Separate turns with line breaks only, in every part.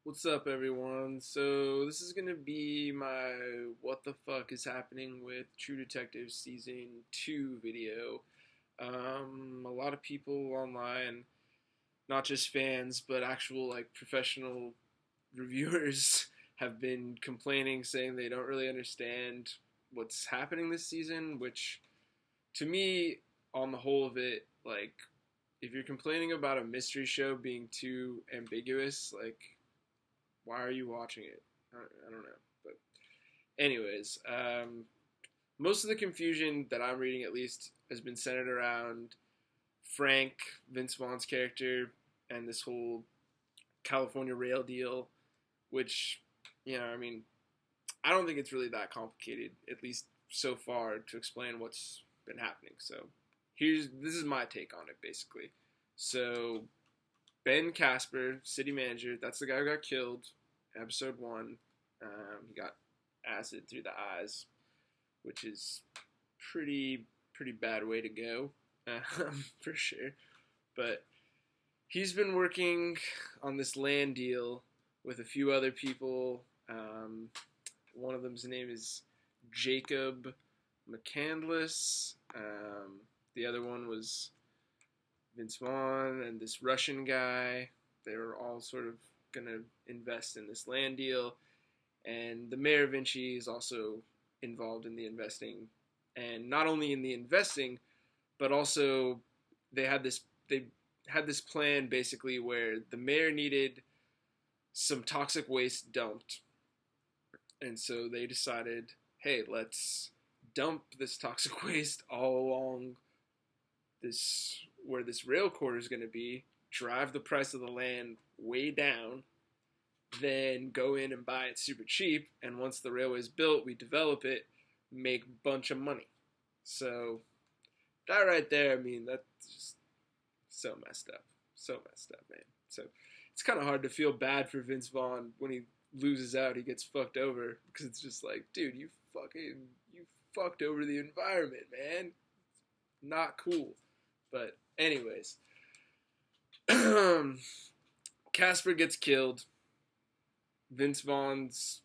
What's up, everyone? So, this is gonna be my What the Fuck is Happening with True Detective Season 2 video. A lot of people online, not just fans, but actual, professional reviewers, have been complaining, saying they don't really understand what's happening this season, which, to me, on the whole of it, if you're complaining about a mystery show being too ambiguous, why are you watching it? I don't know. But anyways, most of the confusion that I'm reading, at least, has been centered around Frank, Vince Vaughn's character, and this whole California rail deal, which, I don't think it's really that complicated, at least so far, to explain what's been happening. So this is my take on it, basically. So Ben Casper, city manager, that's the guy who got killed. Episode 1, he got acid through the eyes, which is pretty bad way to go, for sure. But he's been working on this land deal with a few other people. One of them's name is Jacob McAdams. The other one was Vince Vaughn and this Russian guy. They were all sort of going to invest in this land deal. And the mayor of Vinci is also involved in the investing. And not only in the investing, but also they had this plan basically where the mayor needed some toxic waste dumped. And so they decided, hey, let's dump this toxic waste all along this where this rail corridor is going to be, drive the price of the land way down, then go in and buy it super cheap, and once the railway's built, we develop it, make a bunch of money. So that right there, that's just so messed up. So messed up, man. So it's kind of hard to feel bad for Vince Vaughn when he loses out, he gets fucked over, because it's just like, dude, you fucked over the environment, man. Not cool. But anyways, Casper gets killed. Vince Vaughn's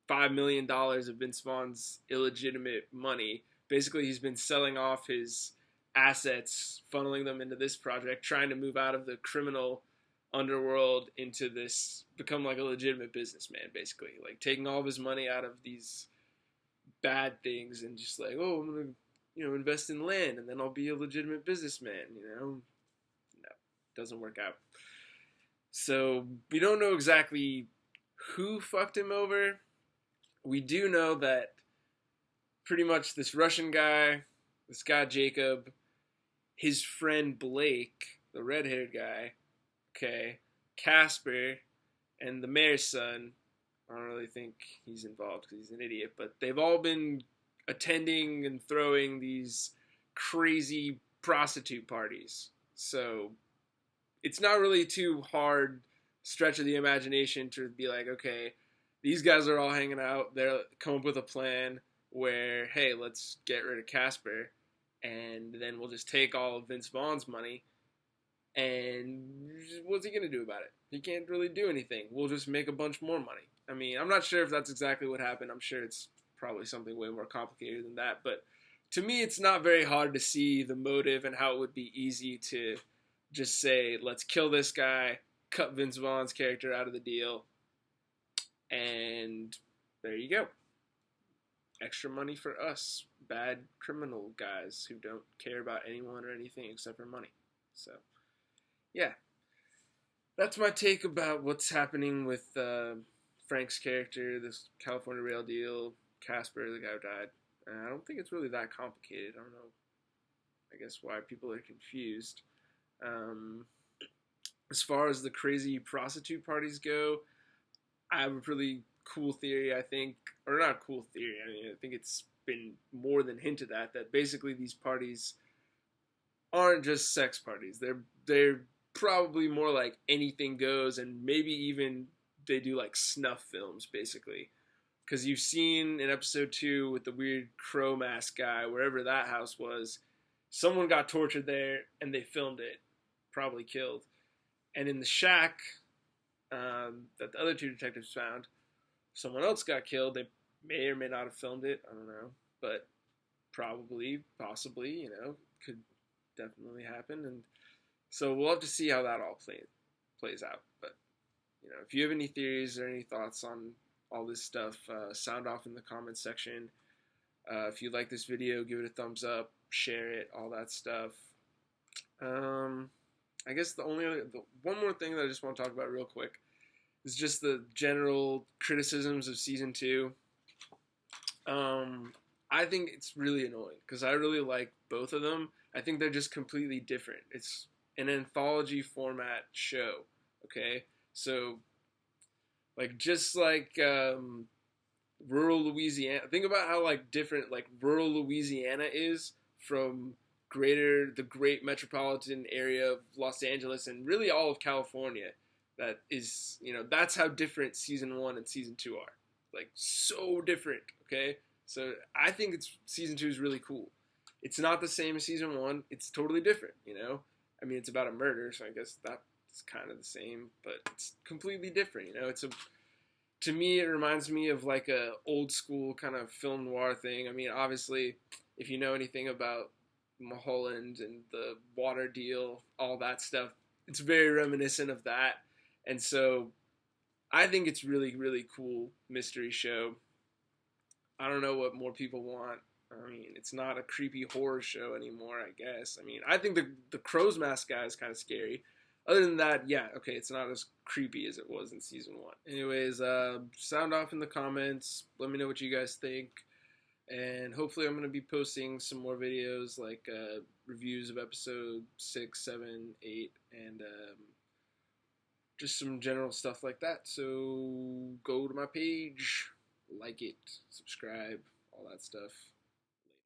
$5 million of Vince Vaughn's illegitimate money. Basically, he's been selling off his assets, funneling them into this project, trying to move out of the criminal underworld into this, become like a legitimate businessman, basically. Like taking all of his money out of these bad things and just like, oh, I'm going to invest in land and then I'll be a legitimate businessman, No, doesn't work out. So we don't know exactly who fucked him over. We do know that pretty much this Russian guy, this guy Jacob, his friend Blake, the red-haired guy, okay, Casper, and the mayor's son, I don't really think he's involved because he's an idiot, but they've all been attending and throwing these crazy prostitute parties. So it's not really too hard stretch of the imagination to be like, okay, these guys are all hanging out. They'll come up with a plan where, hey, let's get rid of Casper, and then we'll just take all of Vince Vaughn's money, and what's he going to do about it? He can't really do anything. We'll just make a bunch more money. I'm not sure if that's exactly what happened. I'm sure it's probably something way more complicated than that, but to me it's not very hard to see the motive and how it would be easy to just say, let's kill this guy, cut Vince Vaughn's character out of the deal, and there you go. Extra money for us, bad criminal guys who don't care about anyone or anything except for money. So, yeah. That's my take about what's happening with Frank's character, this California rail deal, Casper, the guy who died. I don't think it's really that complicated. I don't know, I guess, why people are confused. As far as the crazy prostitute parties go, I have a pretty cool theory, I think. Or not a cool theory, I think it's been more than hinted at, that basically these parties aren't just sex parties. They're probably more like anything goes, and maybe even they do like snuff films, basically. Because you've seen in episode 2 with the weird crow mask guy, wherever that house was, someone got tortured there and they filmed it, probably killed. And in the shack, that the other two detectives found. Someone else got killed. They may or may not have filmed it. I don't know, but probably, possibly, could definitely happen. And so we'll have to see how that all plays out. But if you have any theories or any thoughts on all this stuff, sound off in the comments section. If you like this video, give it a thumbs up, share it, all that stuff. I guess the one more thing that I just want to talk about real quick is just the general criticisms of season 2. I think it's really annoying because I really like both of them. I think they're just completely different. It's an anthology format show, okay? So, just like rural Louisiana, think about how different rural Louisiana is from the great metropolitan area of Los Angeles and really all of California. That is, that's how different season 1 and season 2 are. So different, okay? So I think season 2 is really cool. It's not the same as season 1. It's totally different, I mean, it's about a murder, so I guess that's kind of the same, but it's completely different, to me, it reminds me of a old school kind of film noir thing. I mean, obviously, if you know anything about Mulholland and the water deal, all that stuff, it's very reminiscent of that. And so I think it's really, really cool mystery show. I don't know what more people want. I mean, it's not a creepy horror show anymore, I guess. I mean, I think the Crow's Mask guy is kind of scary. Other than that, yeah, okay, it's not as creepy as it was in season 1. Anyways, sound off in the comments. Let me know what you guys think. And hopefully I'm going to be posting some more videos, reviews of episode 6, 7, 8, and just some general stuff like that. So go to my page, like it, subscribe, all that stuff.